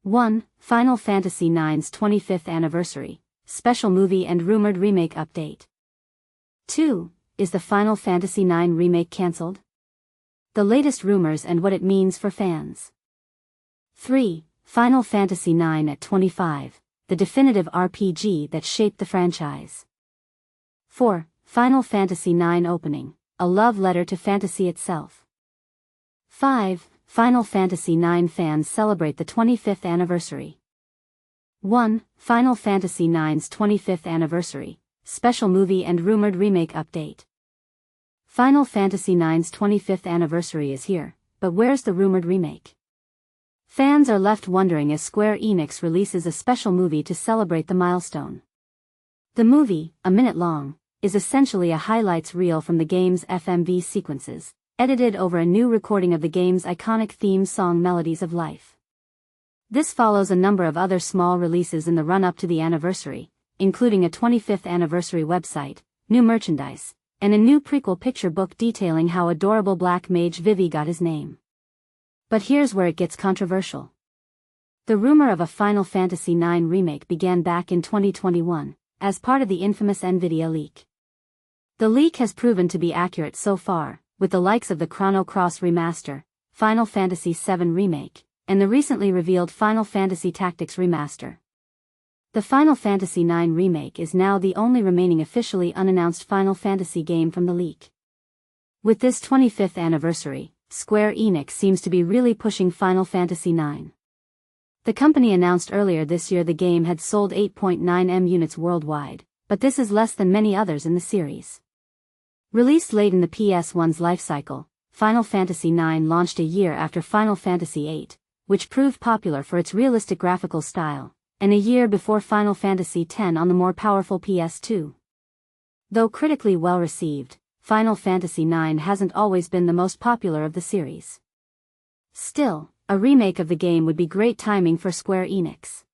1. Final Fantasy IX's 25th Anniversary, Special Movie and Rumored Remake Update. 2. Is the Final Fantasy IX Remake cancelled? The latest rumors and what it means for fans. 3. Final Fantasy IX at 25, the definitive RPG that shaped the franchise. 4. Final Fantasy IX Opening, a love letter to fantasy itself. 5. Final Fantasy IX fans celebrate the 25th anniversary. 1. Final Fantasy IX's 25th Anniversary, Special Movie and Rumored Remake Update. Final Fantasy IX's 25th anniversary is here, but where's the rumored remake? Fans are left wondering as Square Enix releases a special movie to celebrate the milestone. The movie, a minute long, is essentially a highlights reel from the game's FMV sequences, edited over a new recording of the game's iconic theme song Melodies of Life. This follows a number of other small releases in the run-up to the anniversary, including a 25th anniversary website, new merchandise, and a new prequel picture book detailing how adorable Black Mage Vivi got his name. But here's where it gets controversial. The rumor of a Final Fantasy IX remake began back in 2021, as part of the infamous NVIDIA leak. The leak has proven to be accurate so far, with the likes of the Chrono Cross remaster, Final Fantasy VII Remake, and the recently revealed Final Fantasy Tactics Remaster. The Final Fantasy IX Remake is now the only remaining officially unannounced Final Fantasy game from the leak. With this 25th anniversary, Square Enix seems to be really pushing Final Fantasy IX. The company announced earlier this year the game had sold 8.9 million units worldwide, but this is less than many others in the series. Released late in the PS1's lifecycle, Final Fantasy IX launched a year after Final Fantasy VIII, which proved popular for its realistic graphical style, and a year before Final Fantasy X on the more powerful PS2. Though critically well received, Final Fantasy IX hasn't always been the most popular of the series. Still, a remake of the game would be great timing for Square Enix.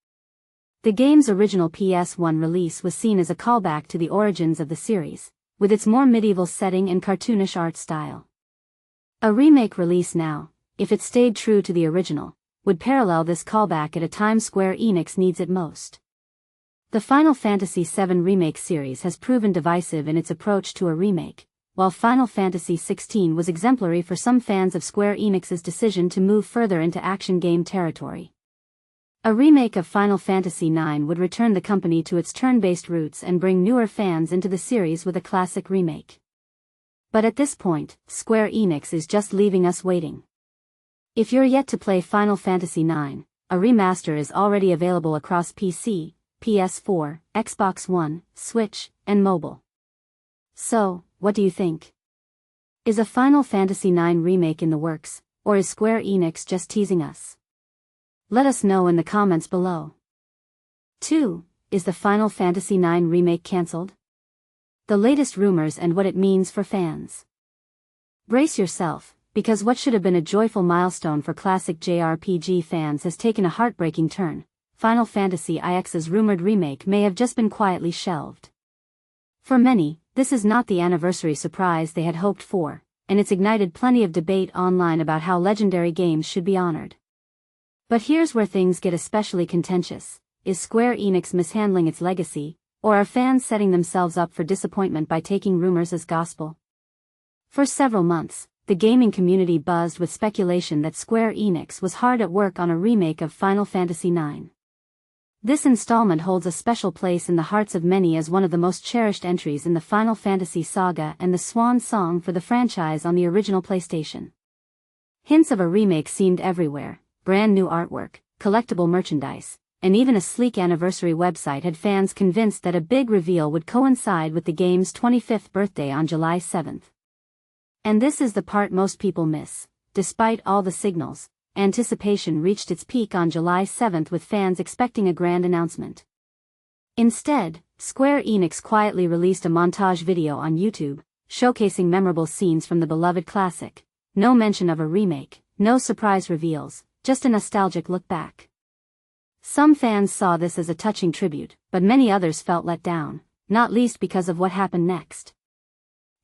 The game's original PS1 release was seen as a callback to the origins of the series, with its more medieval setting and cartoonish art style. A remake release now, if it stayed true to the original, would parallel this callback at a time Square Enix needs it most. The Final Fantasy VII Remake series has proven divisive in its approach to a remake, while Final Fantasy XVI was exemplary for some fans of Square Enix's decision to move further into action game territory. A remake of Final Fantasy IX would return the company to its turn-based roots and bring newer fans into the series with a classic remake. But at this point, Square Enix is just leaving us waiting. If you're yet to play Final Fantasy IX, a remaster is already available across PC, PS4, Xbox One, Switch, and mobile. So, what do you think? Is a Final Fantasy IX remake in the works, or is Square Enix just teasing us? Let us know in the comments below. 2. Is the Final Fantasy IX remake cancelled? The latest rumors and what it means for fans. Brace yourself, because what should have been a joyful milestone for classic JRPG fans has taken a heartbreaking turn. Final Fantasy IX's rumored remake may have just been quietly shelved. For many, this is not the anniversary surprise they had hoped for, and it's ignited plenty of debate online about how legendary games should be honored. But here's where things get especially contentious. Is Square Enix mishandling its legacy, or are fans setting themselves up for disappointment by taking rumors as gospel? For several months, the gaming community buzzed with speculation that Square Enix was hard at work on a remake of Final Fantasy IX. This installment holds a special place in the hearts of many as one of the most cherished entries in the Final Fantasy saga and the swan song for the franchise on the original PlayStation. Hints of a remake seemed everywhere. Brand new artwork, collectible merchandise, and even a sleek anniversary website had fans convinced that a big reveal would coincide with the game's 25th birthday on July 7th. And this is the part most people miss. Despite all the signals, anticipation reached its peak on July 7th with fans expecting a grand announcement. Instead, Square Enix quietly released a montage video on YouTube, showcasing memorable scenes from the beloved classic. No mention of a remake, no surprise reveals, just a nostalgic look back. Some fans saw this as a touching tribute, but many others felt let down, not least because of what happened next.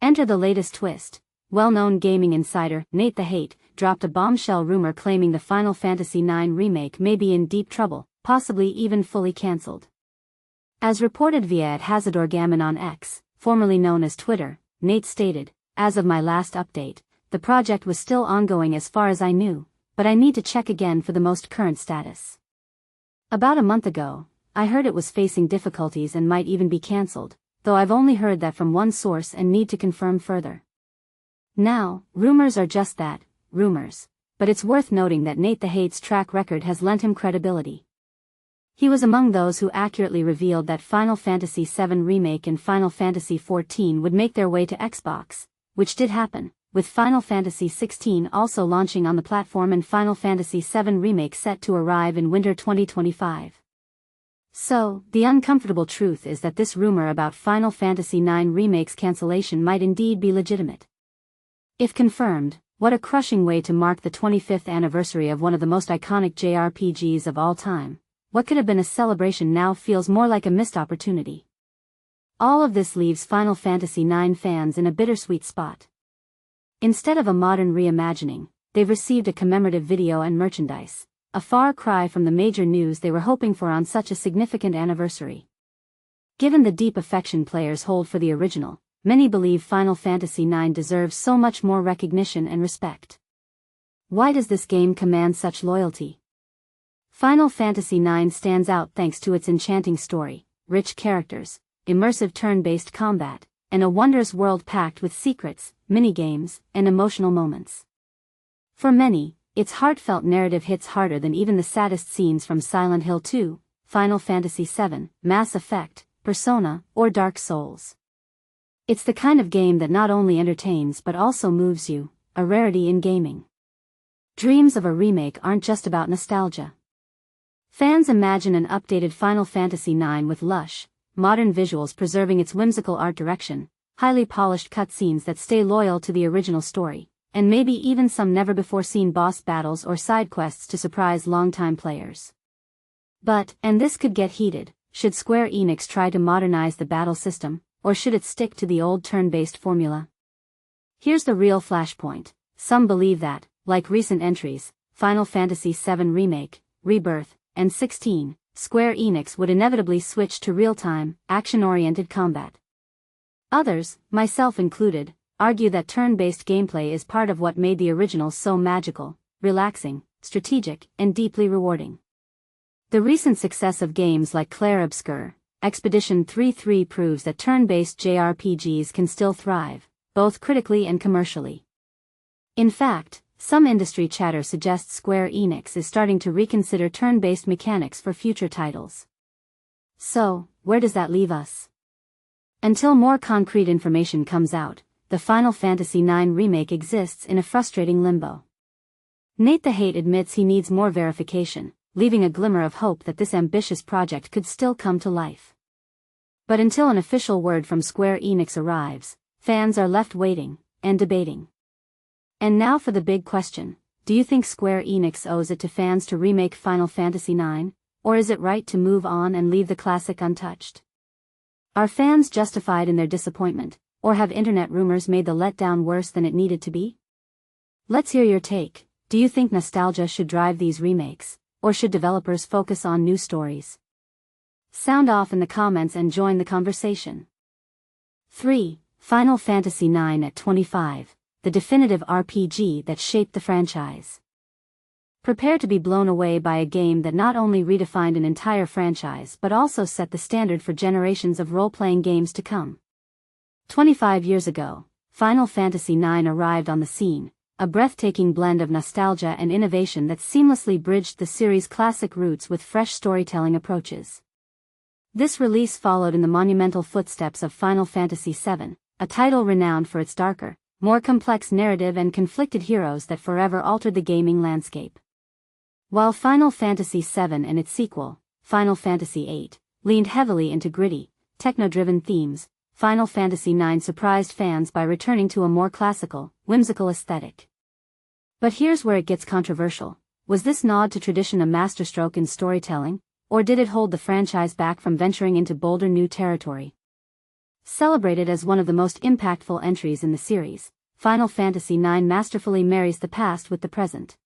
Enter the latest twist. Well-known gaming insider, Nate the Hate, dropped a bombshell rumor claiming the Final Fantasy IX Remake may be in deep trouble, possibly even fully cancelled. As reported via @Hazardorgammon on X, formerly known as Twitter, Nate stated, "As of my last update, the project was still ongoing as far as I knew, but I need to check again for the most current status. About a month ago, I heard it was facing difficulties and might even be cancelled, though I've only heard that from one source and need to confirm further." Now, rumors are just that, rumors, but it's worth noting that Nate the Hate's track record has lent him credibility. He was among those who accurately revealed that Final Fantasy VII Remake and Final Fantasy XIV would make their way to Xbox, which did happen, with Final Fantasy XVI also launching on the platform and Final Fantasy VII Remake set to arrive in winter 2025. So, the uncomfortable truth is that this rumor about Final Fantasy IX Remake's cancellation might indeed be legitimate. If confirmed, what a crushing way to mark the 25th anniversary of one of the most iconic JRPGs of all time. What could have been a celebration now feels more like a missed opportunity. All of this leaves Final Fantasy IX fans in a bittersweet spot. Instead of a modern reimagining, they've received a commemorative video and merchandise, a far cry from the major news they were hoping for on such a significant anniversary. Given the deep affection players hold for the original, many believe Final Fantasy IX deserves so much more recognition and respect. Why does this game command such loyalty? Final Fantasy IX stands out thanks to its enchanting story, rich characters, immersive turn-based combat, and a wondrous world packed with secrets, minigames, and emotional moments. For many, its heartfelt narrative hits harder than even the saddest scenes from Silent Hill 2, Final Fantasy VII, Mass Effect, Persona, or Dark Souls. It's the kind of game that not only entertains but also moves you, a rarity in gaming. Dreams of a remake aren't just about nostalgia. Fans imagine an updated Final Fantasy IX with lush, modern visuals preserving its whimsical art direction, highly polished cutscenes that stay loyal to the original story, and maybe even some never-before-seen boss battles or side quests to surprise longtime players. But, and this could get heated, should Square Enix try to modernize the battle system, or should it stick to the old turn-based formula? Here's the real flashpoint. Some believe that, like recent entries, Final Fantasy VII Remake, Rebirth, and 16, Square Enix would inevitably switch to real-time, action-oriented combat. Others, myself included, argue that turn-based gameplay is part of what made the original so magical, relaxing, strategic, and deeply rewarding. The recent success of games like Clair Obscur, Expedition 33 proves that turn-based JRPGs can still thrive, both critically and commercially. In fact, some industry chatter suggests Square Enix is starting to reconsider turn-based mechanics for future titles. So, where does that leave us? Until more concrete information comes out, the Final Fantasy IX Remake exists in a frustrating limbo. Nate the Hate admits he needs more verification, leaving a glimmer of hope that this ambitious project could still come to life. But until an official word from Square Enix arrives, fans are left waiting, and debating. And now for the big question, do you think Square Enix owes it to fans to remake Final Fantasy IX, or is it right to move on and leave the classic untouched? Are fans justified in their disappointment, or have internet rumors made the letdown worse than it needed to be? Let's hear your take. Do you think nostalgia should drive these remakes, or should developers focus on new stories? Sound off in the comments and join the conversation. 3. Final Fantasy IX at 25. The definitive RPG that shaped the franchise. Prepare to be blown away by a game that not only redefined an entire franchise but also set the standard for generations of role-playing games to come. 25 years ago, Final Fantasy IX arrived on the scene, a breathtaking blend of nostalgia and innovation that seamlessly bridged the series' classic roots with fresh storytelling approaches. This release followed in the monumental footsteps of Final Fantasy VII, a title renowned for its darker, more complex narrative and conflicted heroes that forever altered the gaming landscape. While Final Fantasy VII and its sequel, Final Fantasy VIII, leaned heavily into gritty, techno-driven themes, Final Fantasy IX surprised fans by returning to a more classical, whimsical aesthetic. But here's where it gets controversial. Was this nod to tradition a masterstroke in storytelling, or did it hold the franchise back from venturing into bolder new territory? Celebrated as one of the most impactful entries in the series, Final Fantasy IX masterfully marries the past with the present.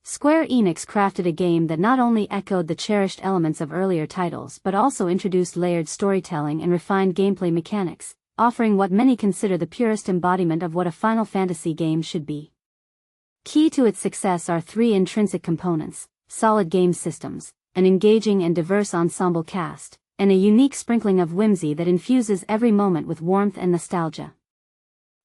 Square Enix crafted a game that not only echoed the cherished elements of earlier titles but also introduced layered storytelling and refined gameplay mechanics, offering what many consider the purest embodiment of what a Final Fantasy game should be. Key to its success are three intrinsic components: solid game systems, an engaging and diverse ensemble cast, and a unique sprinkling of whimsy that infuses every moment with warmth and nostalgia.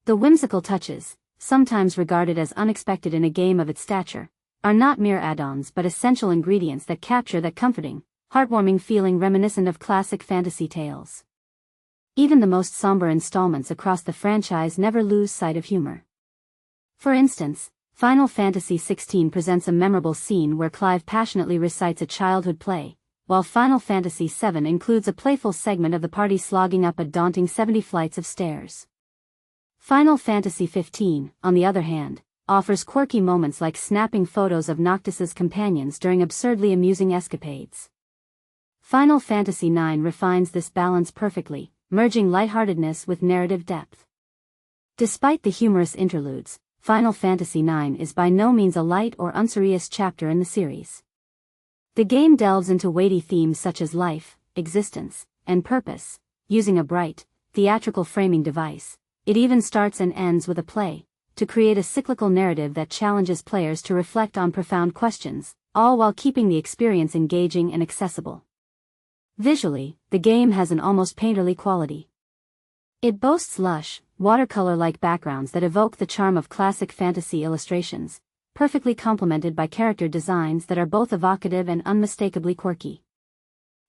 The whimsical touches, sometimes regarded as unexpected in a game of its stature, are not mere add-ons but essential ingredients that capture that comforting, heartwarming feeling reminiscent of classic fantasy tales. Even the most somber installments across the franchise never lose sight of humor. For instance, Final Fantasy XVI presents a memorable scene where Clive passionately recites a childhood play, while Final Fantasy VII includes a playful segment of the party slogging up a daunting 70 flights of stairs. Final Fantasy XV, on the other hand, offers quirky moments like snapping photos of Noctis's companions during absurdly amusing escapades. Final Fantasy IX refines this balance perfectly, merging lightheartedness with narrative depth. Despite the humorous interludes, Final Fantasy IX is by no means a light or unserious chapter in the series. The game delves into weighty themes such as life, existence, and purpose, using a bright, theatrical framing device. It even starts and ends with a play, to create a cyclical narrative that challenges players to reflect on profound questions, all while keeping the experience engaging and accessible. Visually, the game has an almost painterly quality. It boasts lush, watercolor-like backgrounds that evoke the charm of classic fantasy illustrations, perfectly complemented by character designs that are both evocative and unmistakably quirky.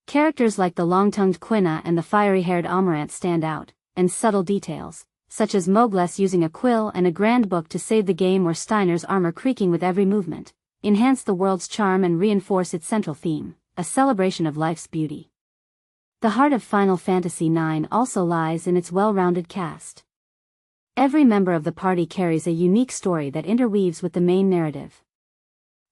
Characters like the long-tongued Quina and the fiery-haired Amarant stand out, and subtle details, such as Mogles using a quill and a grand book to save the game or Steiner's armor creaking with every movement, enhance the world's charm and reinforce its central theme, a celebration of life's beauty. The heart of Final Fantasy IX also lies in its well-rounded cast. Every member of the party carries a unique story that interweaves with the main narrative.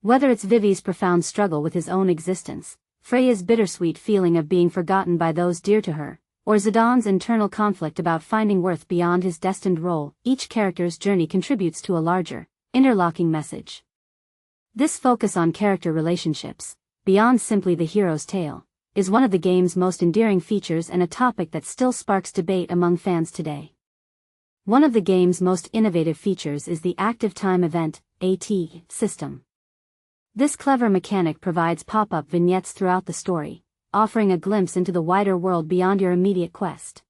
Whether it's Vivi's profound struggle with his own existence, Freya's bittersweet feeling of being forgotten by those dear to her, or Zidane internal conflict about finding worth beyond his destined role, each character's journey contributes to a larger, interlocking message. This focus on character relationships, beyond simply the hero's tale, is one of the game's most endearing features and a topic that still sparks debate among fans today. One of the game's most innovative features is the Active Time Event (AT) system. This clever mechanic provides pop-up vignettes throughout the story, offering a glimpse into the wider world beyond your immediate quest.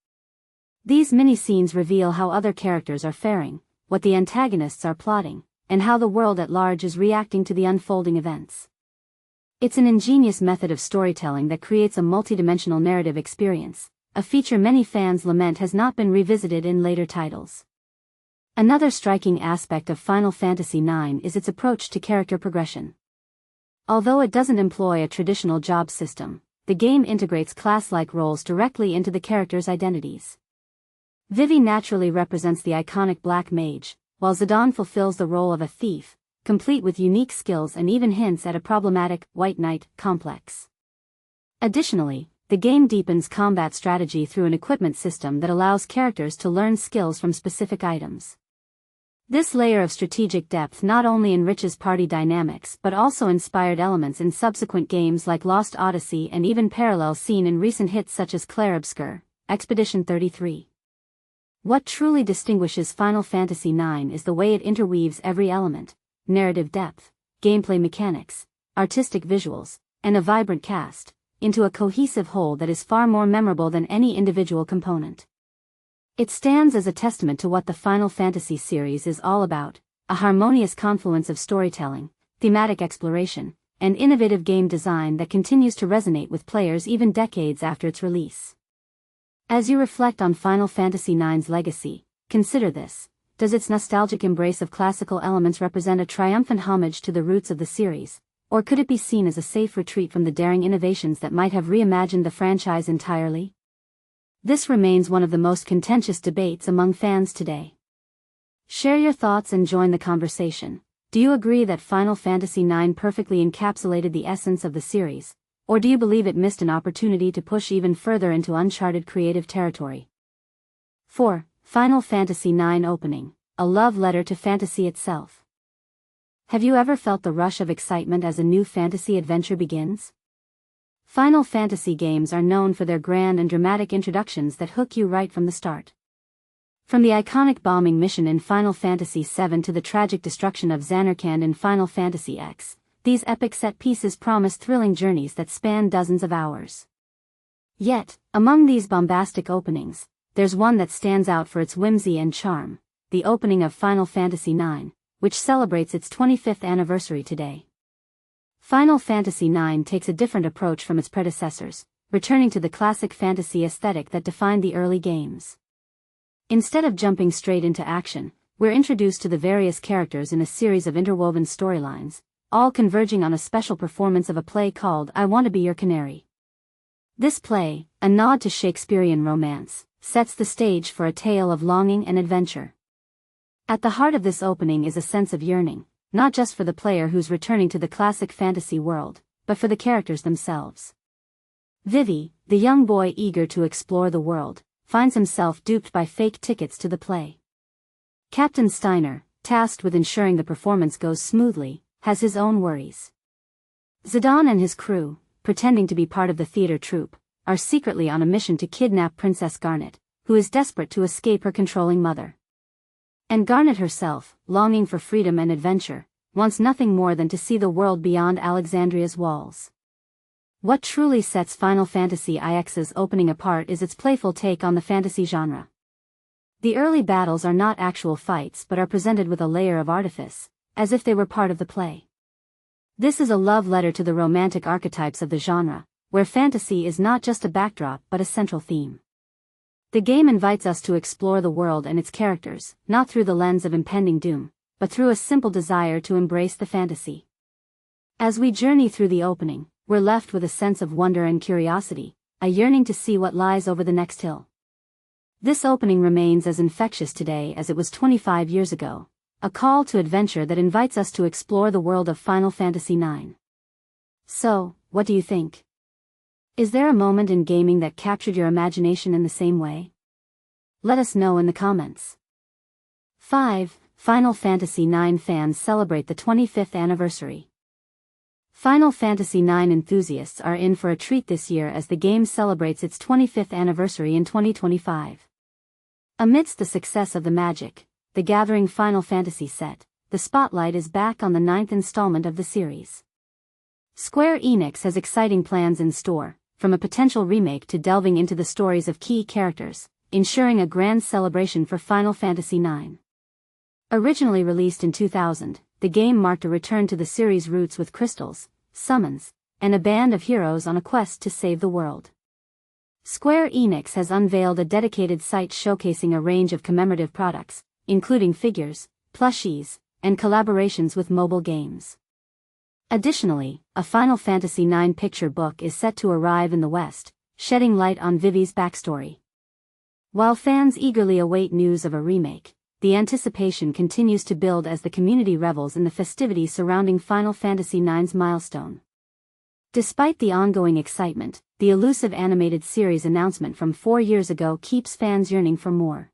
These mini-scenes reveal how other characters are faring, what the antagonists are plotting, and how the world at large is reacting to the unfolding events. It's an ingenious method of storytelling that creates a multidimensional narrative experience, a feature many fans lament has not been revisited in later titles. Another striking aspect of Final Fantasy IX is its approach to character progression. Although it doesn't employ a traditional job system, the game integrates class-like roles directly into the characters' identities. Vivi naturally represents the iconic Black Mage, while Zidane fulfills the role of a thief, complete with unique skills and even hints at a problematic White Knight complex. Additionally, the game deepens combat strategy through an equipment system that allows characters to learn skills from specific items. This layer of strategic depth not only enriches party dynamics but also inspired elements in subsequent games like Lost Odyssey and even parallels seen in recent hits such as Clair Obscur, Expedition 33. What truly distinguishes Final Fantasy IX is the way it interweaves every element: narrative depth, gameplay mechanics, artistic visuals, and a vibrant cast, into a cohesive whole that is far more memorable than any individual component. It stands as a testament to what the Final Fantasy series is all about: a harmonious confluence of storytelling, thematic exploration, and innovative game design that continues to resonate with players even decades after its release. As you reflect on Final Fantasy IX's legacy, consider this: does its nostalgic embrace of classical elements represent a triumphant homage to the roots of the series, or could it be seen as a safe retreat from the daring innovations that might have reimagined the franchise entirely? This remains one of the most contentious debates among fans today. Share your thoughts and join the conversation. Do you agree that Final Fantasy IX perfectly encapsulated the essence of the series, or do you believe it missed an opportunity to push even further into uncharted creative territory? 4. Final Fantasy IX Opening, a love letter to fantasy itself. Have you ever felt the rush of excitement as a new fantasy adventure begins? Final Fantasy games are known for their grand and dramatic introductions that hook you right from the start. From the iconic bombing mission in Final Fantasy VII to the tragic destruction of Zanarkand in Final Fantasy X, these epic set pieces promise thrilling journeys that span dozens of hours. Yet, among these bombastic openings, there's one that stands out for its whimsy and charm, the opening of Final Fantasy IX, which celebrates its 25th anniversary today. Final Fantasy IX takes a different approach from its predecessors, returning to the classic fantasy aesthetic that defined the early games. Instead of jumping straight into action, we're introduced to the various characters in a series of interwoven storylines, all converging on a special performance of a play called I Want to Be Your Canary. This play, a nod to Shakespearean romance, sets the stage for a tale of longing and adventure. At the heart of this opening is a sense of yearning, not just for the player who's returning to the classic fantasy world, but for the characters themselves. Vivi, the young boy eager to explore the world, finds himself duped by fake tickets to the play. Captain Steiner, tasked with ensuring the performance goes smoothly, has his own worries. Zidane and his crew, pretending to be part of the theater troupe, are secretly on a mission to kidnap Princess Garnet, who is desperate to escape her controlling mother. And Garnet herself, longing for freedom and adventure, wants nothing more than to see the world beyond Alexandria's walls. What truly sets Final Fantasy IX's opening apart is its playful take on the fantasy genre. The early battles are not actual fights but are presented with a layer of artifice, as if they were part of the play. This is a love letter to the romantic archetypes of the genre, where fantasy is not just a backdrop but a central theme. The game invites us to explore the world and its characters, not through the lens of impending doom, but through a simple desire to embrace the fantasy. As we journey through the opening, we're left with a sense of wonder and curiosity, a yearning to see what lies over the next hill. This opening remains as infectious today as it was 25 years ago, a call to adventure that invites us to explore the world of Final Fantasy IX. So, what do you think? Is there a moment in gaming that captured your imagination in the same way? Let us know in the comments. 5. Final Fantasy IX fans celebrate the 25th anniversary. Final Fantasy IX enthusiasts are in for a treat this year as the game celebrates its 25th anniversary in 2025. Amidst the success of the Magic, the Gathering Final Fantasy set, the spotlight is back on the 9th installment of the series. Square Enix has exciting plans in store, from a potential remake to delving into the stories of key characters, ensuring a grand celebration for Final Fantasy IX. Originally released in 2000, the game marked a return to the series' roots with crystals, summons, and a band of heroes on a quest to save the world. Square Enix has unveiled a dedicated site showcasing a range of commemorative products, including figures, plushies, and collaborations with mobile games. Additionally, a Final Fantasy IX picture book is set to arrive in the West, shedding light on Vivi's backstory. While fans eagerly await news of a remake, the anticipation continues to build as the community revels in the festivities surrounding Final Fantasy IX's milestone. Despite the ongoing excitement, the elusive animated series announcement from 4 years ago keeps fans yearning for more.